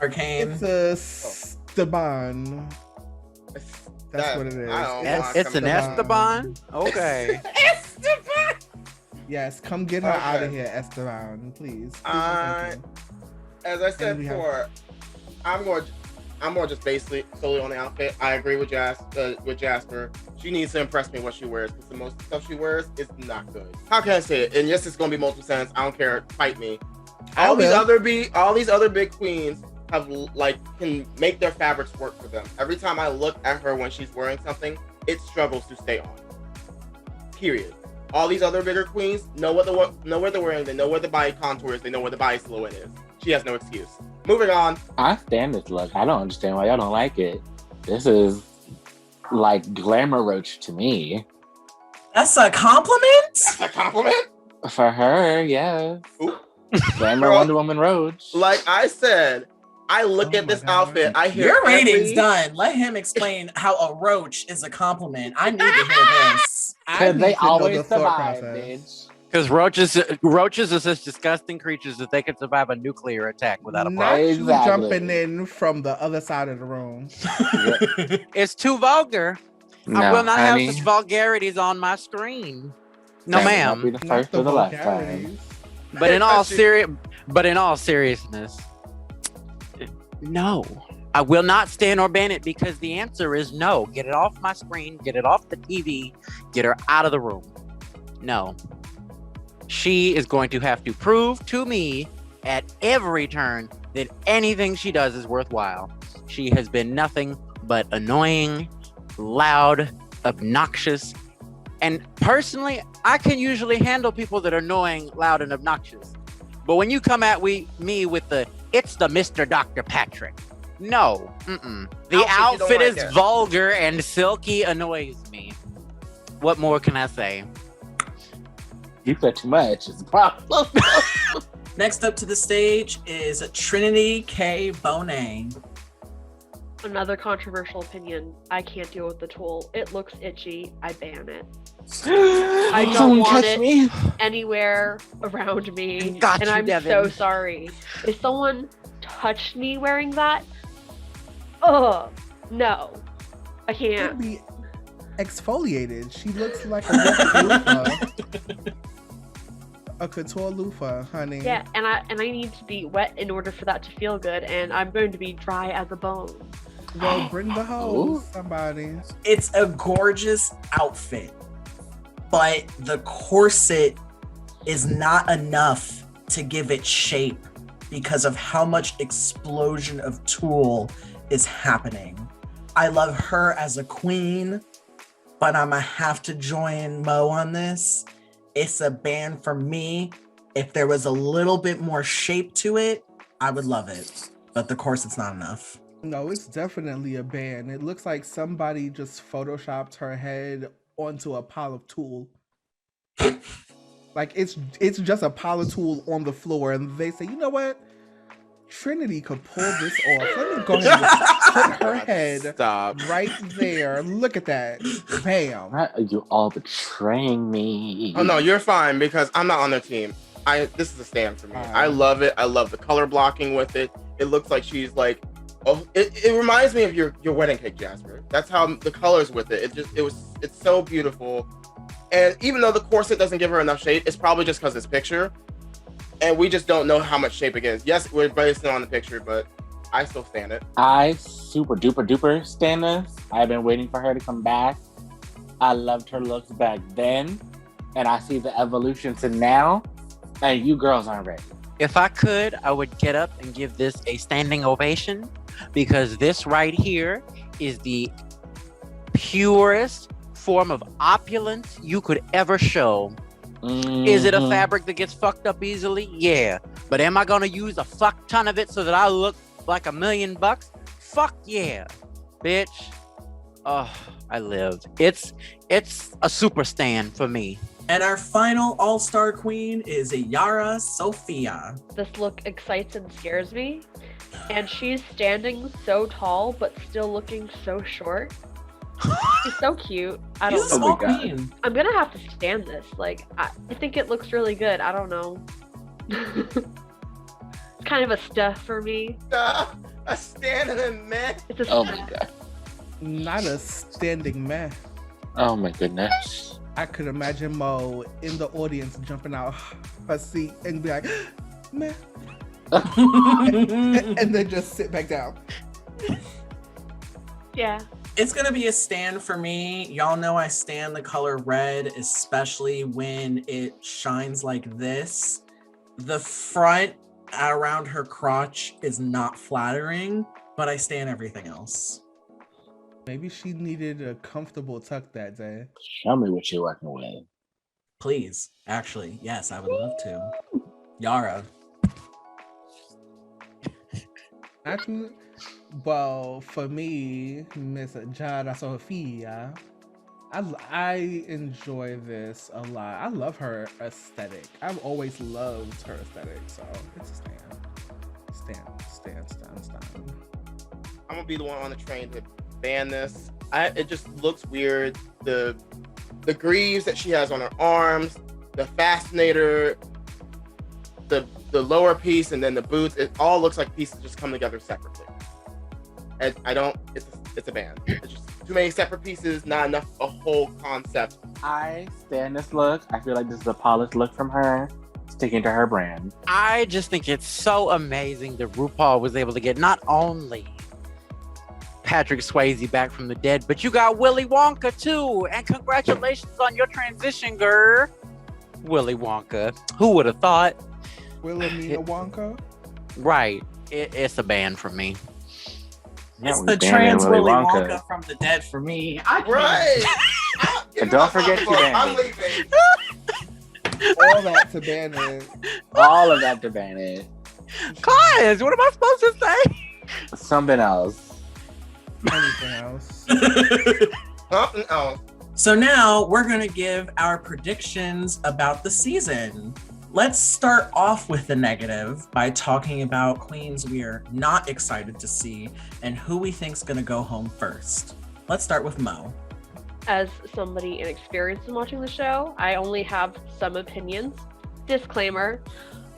Speaker 2: Arcane.
Speaker 3: It's a Staban. That's what it is.
Speaker 4: I don't
Speaker 3: It's
Speaker 4: want
Speaker 1: It's an
Speaker 3: Esteban.
Speaker 1: Esteban? Okay.
Speaker 3: Yes, come get her
Speaker 4: Okay.
Speaker 3: out of here, Esteban, please. Please and thank you.
Speaker 4: As I said
Speaker 3: And we have-
Speaker 4: before, I'm going just basically solely on the outfit. I agree with Jasper. She needs to impress me what she wears because the most stuff she wears is not good. How can I say it? And yes, it's gonna be multiple cents. I don't care. Fight me.
Speaker 3: I
Speaker 4: All these
Speaker 3: will.
Speaker 4: other big queens have can make their fabrics work for them. Every time I look at her when she's wearing something, it struggles to stay on. Period. All these other bigger queens know what they're wearing. They know where the body contour is. They know where the body silhouette is. She has no excuse. Moving on.
Speaker 6: I stand this look. I don't understand why y'all don't like it. This is like glamour roach to me.
Speaker 2: That's a compliment?
Speaker 4: That's a compliment.
Speaker 6: For her, yes.
Speaker 4: Ooh.
Speaker 6: Glamour
Speaker 4: Girl.
Speaker 6: Wonder Woman roach.
Speaker 4: Like I said, I look
Speaker 3: Oh
Speaker 4: at
Speaker 3: my
Speaker 4: this
Speaker 3: God.
Speaker 4: outfit. I hear
Speaker 2: Your rating's
Speaker 4: every-
Speaker 2: done. Let him explain how a roach is a compliment. I need to hear this.
Speaker 3: I
Speaker 6: Because
Speaker 3: need
Speaker 6: they
Speaker 3: to know
Speaker 6: always
Speaker 3: the thought
Speaker 6: survive,
Speaker 3: process.
Speaker 6: bitch.
Speaker 1: Because roaches are such disgusting creatures that they can survive a nuclear attack without a
Speaker 3: Not
Speaker 1: problem.
Speaker 3: you
Speaker 6: Exactly.
Speaker 3: jumping in from the other side of the room.
Speaker 1: It's too vulgar. I
Speaker 6: No,
Speaker 1: will not
Speaker 6: honey.
Speaker 1: have such vulgarities on my screen. No,
Speaker 6: That would not be
Speaker 1: ma'am.
Speaker 6: the
Speaker 3: Not
Speaker 6: first or the last time.
Speaker 3: vulgarities.
Speaker 1: But in all serious, But in all seriousness, no. I will not stand or ban it because the answer is no. Get it off my screen, get it off the TV, get her out of the room. No. She is going to have to prove to me at every turn that anything she does is worthwhile. She has been nothing but annoying, loud, obnoxious, and personally, I can usually handle people that are annoying, loud, and obnoxious. But when you come at me with it's the Mr. Dr. Patrick. No. The outfit is vulgar and Silky annoys me. What more can I say?
Speaker 6: You said too much. It's a problem.
Speaker 2: Next up to the stage is Trinity K. Bonet.
Speaker 5: Another controversial opinion. I can't deal with the tool. It looks itchy. I ban it. I don't want it anywhere around me. And I'm so sorry. If someone touched me wearing that, no. I can't.
Speaker 3: Be exfoliated. She looks like a loofah. A couture loofah, honey.
Speaker 5: Yeah, and I need to be wet in order for that to feel good, and I'm going to be dry as a bone.
Speaker 3: Well, bring the hose, somebody.
Speaker 2: It's a gorgeous outfit, but the corset is not enough to give it shape because of how much explosion of tulle is happening. I love her as a queen, but I'm gonna have to join Mo on this. It's a ban for me. If there was a little bit more shape to it, I would love it, but the corset's not enough.
Speaker 3: No, it's definitely a ban. It looks like somebody just photoshopped her head onto a pile of tulle. Like it's just a pile of tulle on the floor, and they say, you know what? Trinity could pull this off. Let me go ahead and put her head right there. Look at that. Bam.
Speaker 6: Why are you all betraying me?
Speaker 4: Oh no, you're fine because I'm not on their team. This is a stand for me. I love it. I love the color blocking with it. It looks like she's like, it reminds me of your wedding cake, Jasper. That's how the colors with it. It's so beautiful. And even though the corset doesn't give her enough shape, it's probably just because it's picture. And we just don't know how much shape it is. Yes, we're basing it on the picture, but I still stand it.
Speaker 6: I super duper duper stand this. I've been waiting for her to come back. I loved her looks back then, and I see the evolution to now, and you girls aren't ready.
Speaker 1: If I could, I would get up and give this a standing ovation because this right here is the purest form of opulence you could ever show. Is it a fabric that gets fucked up easily? Yeah. But am I gonna use a fuck ton of it so that I look like $1 million? Fuck yeah, bitch. Oh, I lived. It's a super stand for me.
Speaker 2: And our final all-star queen is Yara Sofia.
Speaker 5: This look excites and scares me. And she's standing so tall, but still looking so short. She's so cute. I don't
Speaker 2: She's a
Speaker 5: know.
Speaker 2: small queen.
Speaker 5: I'm gonna have to stand this. Like, I think it looks really good. I don't know. It's kind of a stuff for me.
Speaker 4: A stand and a meh.
Speaker 5: It's a
Speaker 6: Oh
Speaker 5: stuff.
Speaker 6: my god.
Speaker 3: Not a standing meh.
Speaker 6: Oh my goodness.
Speaker 3: I could imagine Mo in the audience jumping out her seat and be like, meh. And then just sit back down.
Speaker 5: Yeah.
Speaker 2: It's gonna be a stand for me. Y'all know I stand the color red, especially when it shines like this. The front around her crotch is not flattering, but I stand everything else.
Speaker 3: Maybe she needed a comfortable tuck that day.
Speaker 6: Show me what you're working with.
Speaker 2: Please, actually, yes, I would love to. Yara.
Speaker 3: Actually, well, for me, Miss Yara Sofia, I enjoy this a lot. I love her aesthetic. I've always loved her aesthetic, so it's a stand.
Speaker 4: I'm gonna be the one on the train to ban this. It just looks weird. The greaves that she has on her arms, the fascinator, the lower piece, and then the boots. It all looks like pieces just come together separately. And it's a ban. It's just too many separate pieces, not enough a whole concept.
Speaker 6: I stand this look. I feel like this is a polished look from her. sticking to her brand.
Speaker 1: I just think it's so amazing that RuPaul was able to get not only Patrick Swayze back from the dead, but you got Willy Wonka too. And congratulations on your transition, girl. Willy Wonka. Who would have thought?
Speaker 3: Wilhelmina Wonka?
Speaker 1: Right. It's a ban from me.
Speaker 2: It's the trans Willy Wonka from the dead for me.
Speaker 4: Right.
Speaker 6: And don't forget to ban
Speaker 4: I'm
Speaker 6: it.
Speaker 4: leaving.
Speaker 3: All that to ban it.
Speaker 6: All of that to ban it.
Speaker 1: Guys, what am I supposed to say?
Speaker 6: Something else.
Speaker 3: Anything else?
Speaker 4: Something else.
Speaker 2: So now we're going to give our predictions about the season. Let's start off with the negative by talking about queens we are not excited to see and who we think's going to go home first. Let's start with Mo.
Speaker 5: As somebody inexperienced in watching the show, I only have some opinions. Disclaimer,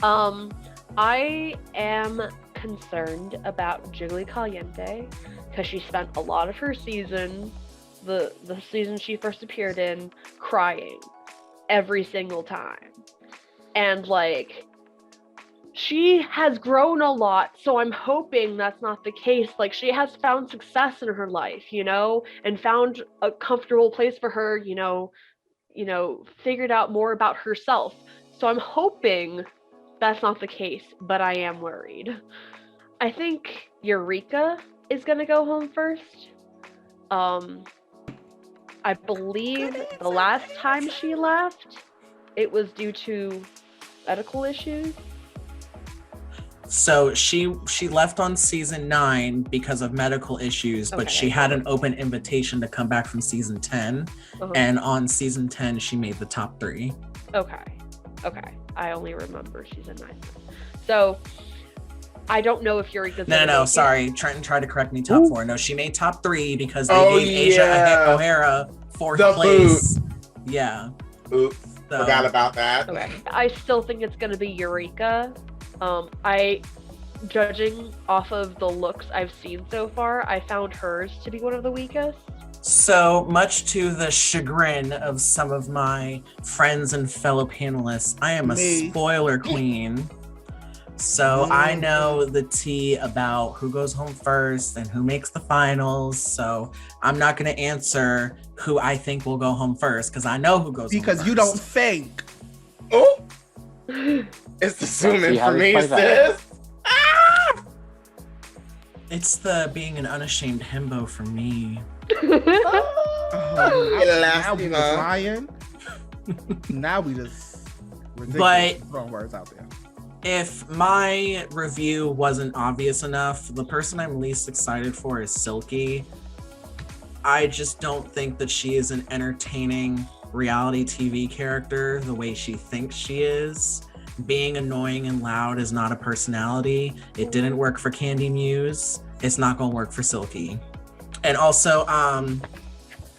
Speaker 5: I am concerned about Jiggly Caliente because she spent a lot of her season, the season she first appeared in, crying every single time. And like, she has grown a lot, so I'm hoping that's not the case. Like, she has found success in her life, you know, and found a comfortable place for her, you know, figured out more about herself. So I'm hoping that's not the case, but I am worried. I think Eureka is gonna go home first. I believe the last time she left, it was due to medical issues.
Speaker 2: So she left on season 9 because of medical issues, but she had an open invitation to come back from season 10. And on season 10, she made the top 3.
Speaker 5: Okay. I only remember season 9. So I don't know if Eureka's
Speaker 2: No, sorry. Trenton tried to correct me. Top 4. No, she made top 3 because they gave Asia O'Hara 4th place. Yeah.
Speaker 4: Oops. So, forgot about that.
Speaker 5: Okay. I still think it's going to be Eureka. Judging off of the looks I've seen so far, I found hers to be one of the weakest.
Speaker 2: So much to the chagrin of some of my friends and fellow panelists, I am a spoiler queen. So I know the tea about who goes home first and who makes the finals. So I'm not going to answer who I think will go home first because I know who goes home first.
Speaker 3: Because you don't think.
Speaker 4: Oh, it's assuming for me, sis. Ah!
Speaker 2: It's the being an unashamed himbo for me.
Speaker 3: Now we just lying. Now we just ridiculous throwing words out there.
Speaker 2: If my review wasn't obvious enough, the person I'm least excited for is Silky. I just don't think that she is an entertaining reality TV character the way she thinks she is. Being annoying and loud is not a personality. It didn't work for Candy Muse. It's not gonna work for Silky. And also,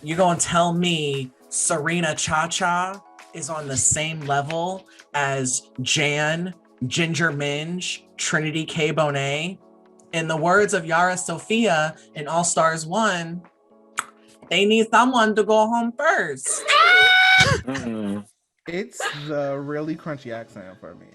Speaker 2: you gonna tell me Serena ChaCha is on the same level as Jan, Ginger Minj, Trinity K Bonet? In the words of Yara Sofia in All Stars 1, they need someone to go home first.
Speaker 3: It's the really crunchy accent for me.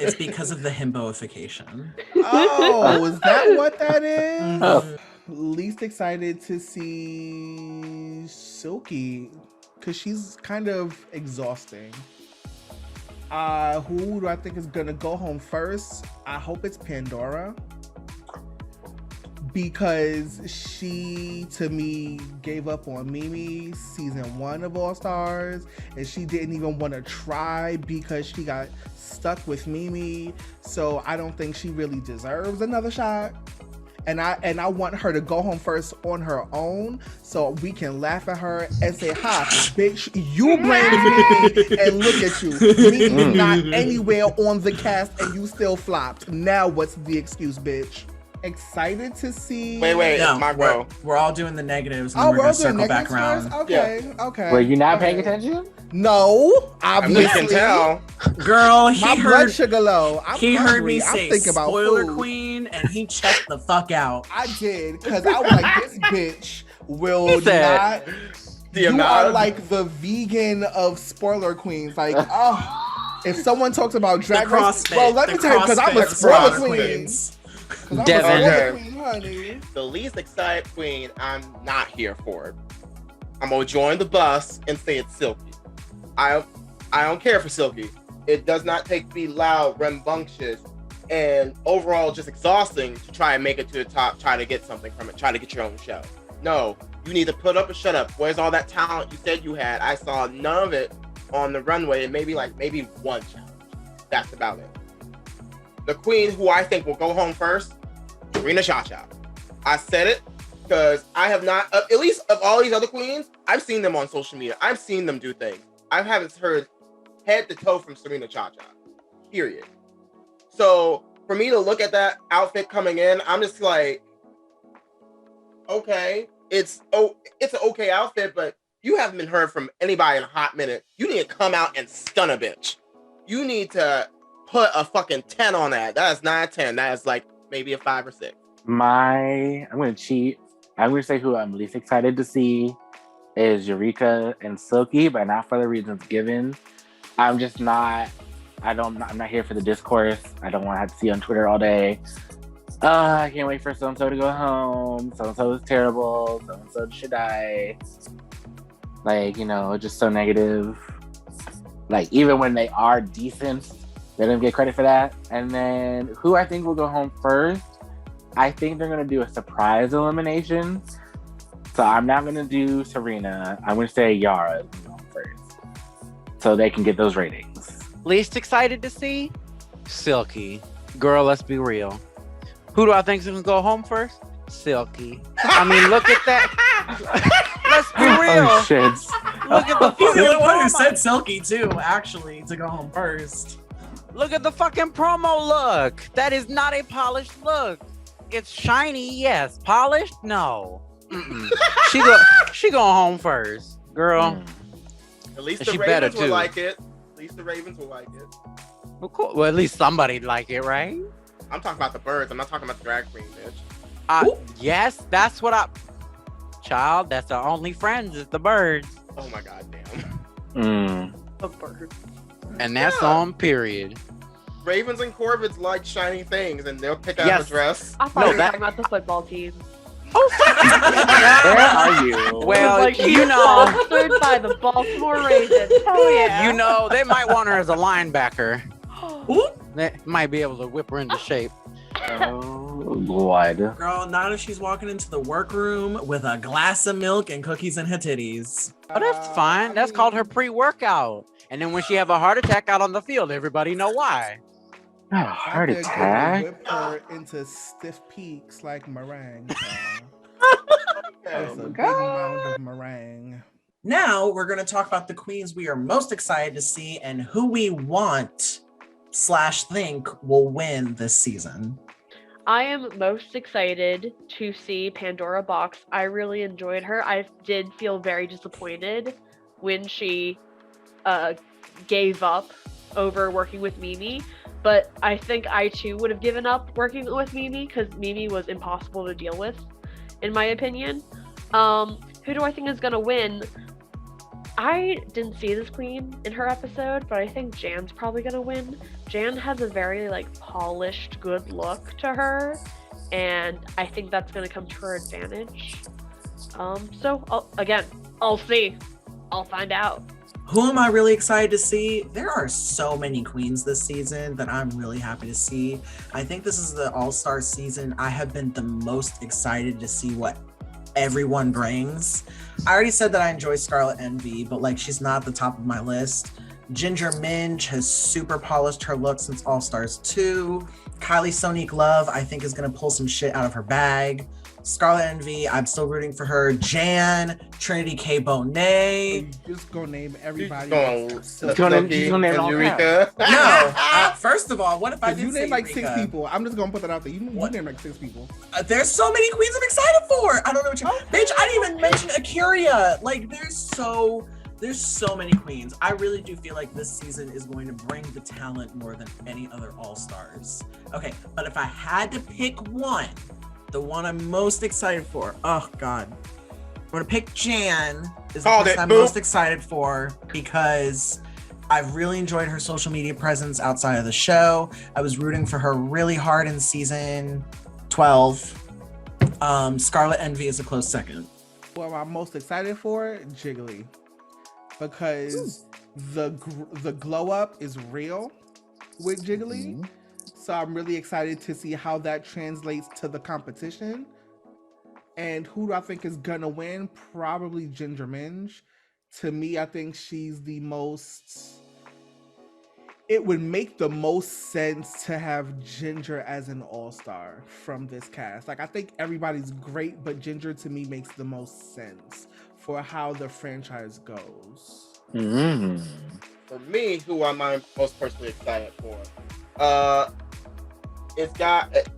Speaker 2: It's because of the himboification.
Speaker 3: Oh, is that what that is? Least excited to see Silky because she's kind of exhausting. Who do I think is gonna go home first? I hope it's Pandora. Because she, to me, gave up on Mimi season 1 of All Stars, and she didn't even want to try because she got stuck with Mimi. So I don't think she really deserves another shot. And I want her to go home first on her own so we can laugh at her and say, ha, bitch, you blamed me and look at you. Mimi not anywhere on the cast and you still flopped. Now what's the excuse, bitch? Excited to see.
Speaker 4: Wait, no, my girl.
Speaker 2: We're all doing the negatives and we're gonna circle back around.
Speaker 3: Okay.
Speaker 6: Were you not paying attention?
Speaker 3: No, obviously.
Speaker 4: You can tell.
Speaker 2: Girl,
Speaker 3: my blood sugar low.
Speaker 2: He heard me say spoiler queen and he checked the fuck out.
Speaker 3: I did, because I was like, this bitch will not. You
Speaker 4: amount
Speaker 3: are
Speaker 4: of-
Speaker 3: like the vegan of spoiler queens. Like, oh, if someone talks about Drag Race,
Speaker 2: CrossFit,
Speaker 3: well, let me
Speaker 2: the
Speaker 3: tell you, because I'm a
Speaker 2: CrossFit
Speaker 3: spoiler
Speaker 2: spoiler
Speaker 3: queen.
Speaker 2: queens.
Speaker 3: 'Cause I'm
Speaker 1: Devin.
Speaker 3: a spoiler
Speaker 4: Okay.
Speaker 3: queen, honey.
Speaker 4: the least excited queen, I'm not here for it. I'm gonna join the bus and say it's Silky. I don't care for Silky. It does not take to be loud, rambunctious, and overall just exhausting to try and make it to the top, try to get something from it, try to get your own show. No, you need to put up or shut up. Where's all that talent you said you had? I saw none of it on the runway, and maybe one challenge. That's about it. The queen who I think will go home first, Serena ChaCha. I said it because I have not, at least of all these other queens, I've seen them on social media. I've seen them do things. I haven't heard head to toe from Serena ChaCha, period. So for me to look at that outfit coming in, I'm just like, okay, it's an okay outfit, but you haven't been heard from anybody in a hot minute. You need to come out and stun a bitch. You need to put a fucking 10 on that. That is not a 10. That is like maybe a 5 or 6.
Speaker 6: I'm gonna cheat. I'm gonna say who I'm least excited to see is Eureka and Silky, but not for the reasons given. I'm just not. I'm not here for the discourse. I don't want to have to see on Twitter all day. I can't wait for so and so to go home. So and so is terrible. So and so should die. Like, just so negative. Like, even when they are decent, they don't get credit for that. And then who I think will go home first, I think they're going to do a surprise elimination. So I'm not going to do Serena. I'm going to say Yara is going to go home first. So they can get those ratings.
Speaker 1: Least excited to see? Silky. Girl, let's be real. Who do I think is going to go home first? Silky. I mean, look at that. Let's be real.
Speaker 6: Oh, shit.
Speaker 1: Look at the
Speaker 2: He's the
Speaker 1: fucking
Speaker 2: only one who
Speaker 1: promo.
Speaker 2: said Silky too, actually, to go home first.
Speaker 1: Look at the fucking promo look. That is not a polished look. It's shiny, yes. Polished? No. Mm-mm. She going home first. Girl.
Speaker 4: At least
Speaker 1: She
Speaker 4: the
Speaker 1: better
Speaker 4: Ravens will
Speaker 1: too.
Speaker 4: like it. At least the Ravens will like it.
Speaker 1: Well, cool. Well, at least somebody'd like it, right?
Speaker 4: I'm talking about the birds. I'm not talking about the drag queen, bitch.
Speaker 1: Yes, that's what Child, that's our only friends is the birds.
Speaker 4: Oh my god, damn.
Speaker 5: A bird.
Speaker 1: And that's
Speaker 4: Yeah.
Speaker 1: on period.
Speaker 4: Ravens and Corvids like shiny things, and they'll pick out
Speaker 1: Yes.
Speaker 4: a dress.
Speaker 5: I thought
Speaker 1: No,
Speaker 5: you were
Speaker 1: that-
Speaker 5: talking about the football team.
Speaker 6: Where are you?
Speaker 1: Well,
Speaker 5: Like, she's
Speaker 1: you know,
Speaker 5: sponsored by the Baltimore Ravens. Hell yeah.
Speaker 1: you know, they might want her as a linebacker.
Speaker 2: Ooh.
Speaker 1: They might be able to whip her into shape.
Speaker 6: Oh, Lord.
Speaker 2: Girl, not if she's walking into the workroom with a glass of milk and cookies in her titties.
Speaker 1: Oh, that's fine. That's called her pre-workout. And then when she have a heart attack out on the field, everybody know why.
Speaker 6: Oh, heart
Speaker 3: I could
Speaker 6: attack?
Speaker 3: Whip her into stiff peaks like meringue. It's a big mound of meringue.
Speaker 2: Now we're going to talk about the queens we are most excited to see and who we want / think will win this season.
Speaker 5: I am most excited to see Pandora Boxx. I really enjoyed her. I did feel very disappointed when she gave up over working with Mimi, but I think I too would have given up working with Mimi because Mimi was impossible to deal with, in my opinion. Who do I think is gonna win? I didn't see this queen in her episode, but I think Jan's probably gonna win. Jan has a very polished, good look to her, and I think that's gonna come to her advantage. So I'll see. I'll find out.
Speaker 2: Who am I really excited to see? There are so many queens this season that I'm really happy to see. I think this is the All-Star season I have been the most excited to see what everyone brings. I already said that I enjoy Scarlet Envy, but she's not at the top of my list. Ginger Minj has super polished her look since All-Stars 2. Kylie Sonique Love, I think, is going to pull some shit out of her bag. Scarlet Envy, I'm still rooting for her. Jan, Trinity K, Bonet.
Speaker 3: Just go name everybody.
Speaker 6: She's gonna name it all
Speaker 4: Eureka.
Speaker 2: No, first of all, what if I
Speaker 3: If
Speaker 2: did
Speaker 3: you
Speaker 2: say
Speaker 3: name like 6
Speaker 2: Eureka?
Speaker 3: people, I'm just gonna put that out there. You
Speaker 2: What?
Speaker 3: name like 6 people.
Speaker 2: There's so many queens I'm excited for. I don't know what you. Bitch, I didn't even mention Akeria. There's so many queens. I really do feel like this season is going to bring the talent more than any other All-Stars. Okay, but if I had to pick the one I'm most excited for, oh God, I'm gonna pick Jan is the person I'm most excited for because I've really enjoyed her social media presence outside of the show. I was rooting for her really hard in season 12. Scarlet Envy is a close second.
Speaker 3: What I'm most excited for, Jiggly, because the glow up is real with Jiggly. So I'm really excited to see how that translates to the competition. And who do I think is gonna win? Probably Ginger Minj. To me, I think she's the most. It would make the most sense to have Ginger as an all-star from this cast. Like, I think everybody's great, but Ginger to me makes the most sense for how the franchise goes.
Speaker 4: For me, who am I most personally excited for?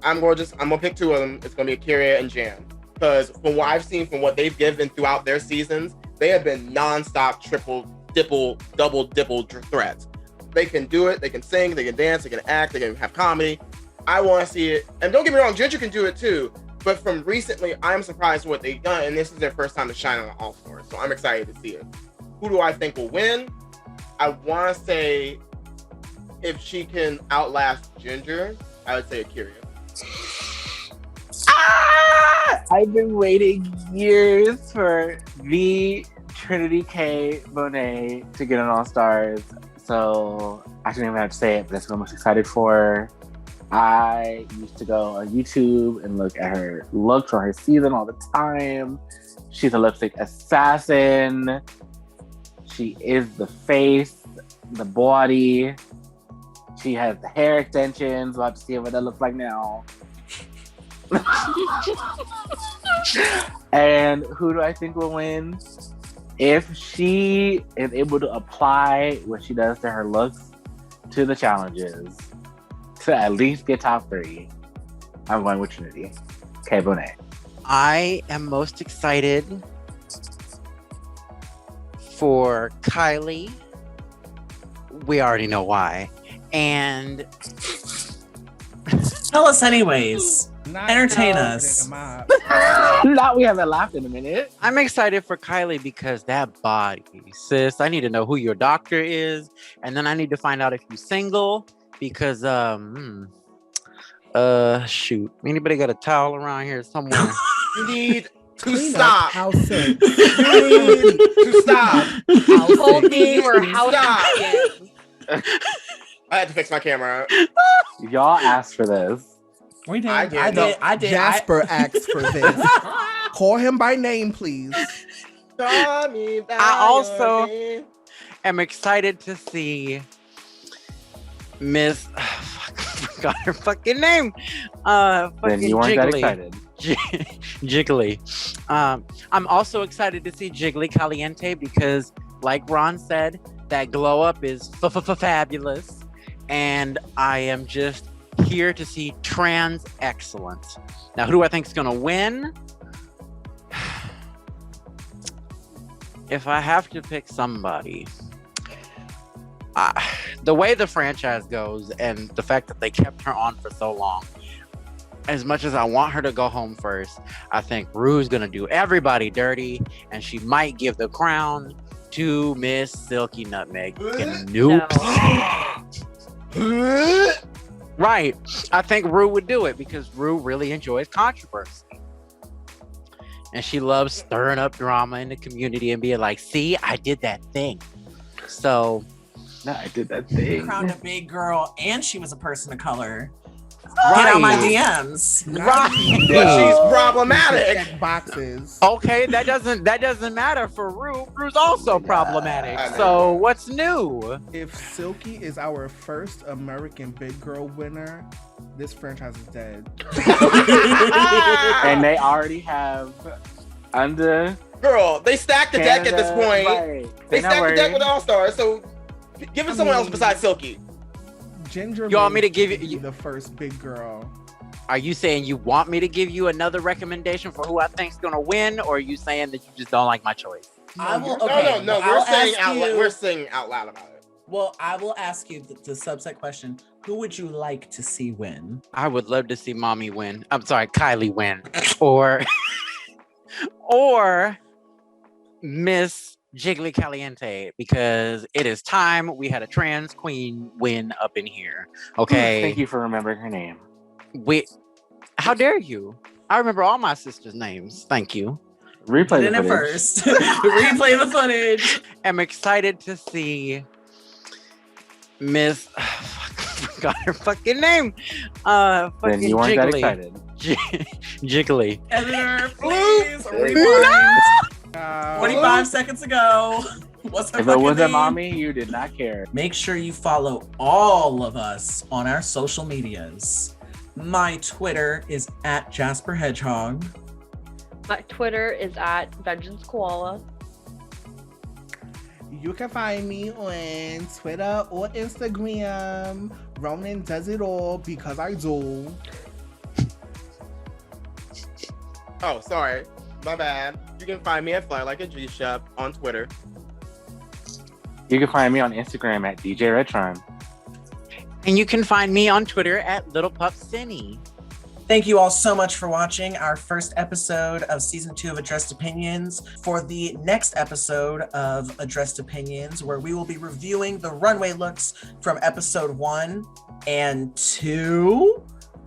Speaker 4: I'm gonna pick two of them. It's gonna be Akeria and Jan. Because from what I've seen, from what they've given throughout their seasons, they have been non-stop double dipple threats. They can do it. They can sing. They can dance. They can act. They can have comedy. I want to see it. And don't get me wrong, Ginger can do it too. But from recently, I'm surprised what they've done. And this is their first time to shine on an All-Star. So I'm excited to see it. Who do I think will win? I want to say if she can outlast Ginger, I would say Akeria.
Speaker 6: I've been waiting years for the Trinity K Bonet to get on All Stars. So I shouldn't even have to say it, but that's what I'm most excited for. I used to go on YouTube and look at her looks from her season all the time. She's a lipstick assassin. She is the face, the body. She has the hair extensions. We'll have to see what that looks like now. And who do I think will win? If she is able to apply what she does to her looks to the challenges to at least get top 3, I'm going with Trinity K. Bonet.
Speaker 1: I am most excited for Kylie. We already know why. And
Speaker 2: tell us anyways. Entertain us.
Speaker 6: Now we haven't laughed in a minute.
Speaker 1: I'm excited for Kylie because that body, sis. I need to know who your doctor is, and then I need to find out if you're single. Because shoot, anybody got a towel around here somewhere?
Speaker 4: You need to
Speaker 3: Clean
Speaker 4: stop.
Speaker 3: House sick.
Speaker 4: You need to stop.
Speaker 5: You told me you were house sick.
Speaker 4: I had to fix my camera.
Speaker 6: Y'all asked for this.
Speaker 2: We did.
Speaker 4: I
Speaker 2: did.
Speaker 3: Jasper asked for this. Call him by name, please.
Speaker 1: I also am excited to see Miss. I forgot her fucking name.
Speaker 6: Then you weren't
Speaker 1: Jiggly.
Speaker 6: that excited.
Speaker 1: Jiggly. I'm also excited to see Jiggly Caliente because, like Ron said, that glow up is fabulous, and I am just here to see trans excellence. Now, who do I think is gonna win? If I have to pick somebody, the way the franchise goes and the fact that they kept her on for so long, as much as I want her to go home first, I think Rue's gonna do everybody dirty, and she might give the crown to Miss Silky Nutmeg. Nope.
Speaker 5: No.
Speaker 1: Right. I think Rue would do it because Rue really enjoys controversy. And she loves stirring up drama in the community and being like, see, I did that thing. So,
Speaker 6: No, I did that thing.
Speaker 2: Crowned a big girl, and she was a person of color.
Speaker 1: right.
Speaker 2: Get on my DMs.
Speaker 1: Right.
Speaker 4: But she's problematic.
Speaker 3: Check boxes.
Speaker 1: Okay, that doesn't matter for Rue. Rue's also problematic.
Speaker 4: I know.
Speaker 1: So what's new?
Speaker 3: If Silky is our first American big girl winner, this franchise is dead.
Speaker 6: And they already have under
Speaker 4: Girl, they stacked the deck at this point.
Speaker 6: Right.
Speaker 4: They stacked the deck with All Stars, so give it someone else besides Silky.
Speaker 3: Ginger.
Speaker 1: You want me to
Speaker 3: Minj
Speaker 1: give
Speaker 3: would
Speaker 1: you-
Speaker 3: be the first big girl?
Speaker 1: Are you saying you want me to give you another recommendation for who I think's gonna win, or are you saying that you just don't like my choice?
Speaker 2: I will.
Speaker 3: No,
Speaker 2: Okay,
Speaker 4: No.
Speaker 2: I'll
Speaker 4: We're saying out loud about it.
Speaker 2: Well, I will ask you the subset question. Who would you like to see win?
Speaker 1: I would love to see mommy win. I'm sorry, Kylie win. Or Miss Jiggly Caliente, because it is time we had a trans queen win up in here. Okay.
Speaker 6: Thank you for remembering her name.
Speaker 1: How dare you? I remember all my sisters' names. Thank you.
Speaker 6: Replay
Speaker 2: Put
Speaker 6: the
Speaker 2: in it
Speaker 6: footage.
Speaker 2: first. Replay the footage.
Speaker 1: I'm excited to see Miss forgot her fucking name.
Speaker 6: Then
Speaker 1: Fucking
Speaker 6: you weren't that
Speaker 1: Jiggly.
Speaker 6: excited.
Speaker 1: Jiggly.
Speaker 2: Editor, please rewind. 25 seconds ago. What's her
Speaker 6: If it
Speaker 2: fucking
Speaker 6: wasn't
Speaker 2: name?
Speaker 6: mommy, you did not care.
Speaker 2: Make sure you follow all of us on our social medias. My Twitter is at Jasper Hedgehog.
Speaker 5: My Twitter is at Vengeance Koala.
Speaker 3: You can find me on Twitter or Instagram. Ronin does it all because I do.
Speaker 4: Oh, sorry. My bad. You can find me at Fly Like a G Shop on Twitter.
Speaker 6: You can find me on Instagram at DJ Retron.
Speaker 1: And you can find me on Twitter at Little Pup Cinny.
Speaker 2: Thank you all so much for watching our first episode of season 2 of ADDRESSed Opinions. For the next episode of ADDRESSed Opinions, where we will be reviewing the runway looks from episode 1 and 2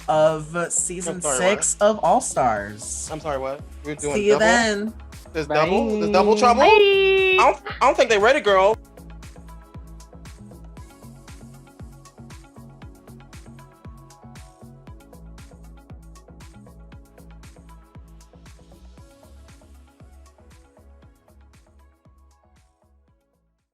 Speaker 2: of season 6 of All Stars.
Speaker 4: I'm sorry, what? We're doing
Speaker 2: See you
Speaker 4: double?
Speaker 2: then.
Speaker 4: There's
Speaker 3: Bye.
Speaker 4: double? There's double trouble?
Speaker 5: Bye.
Speaker 4: I don't think they're ready, girl.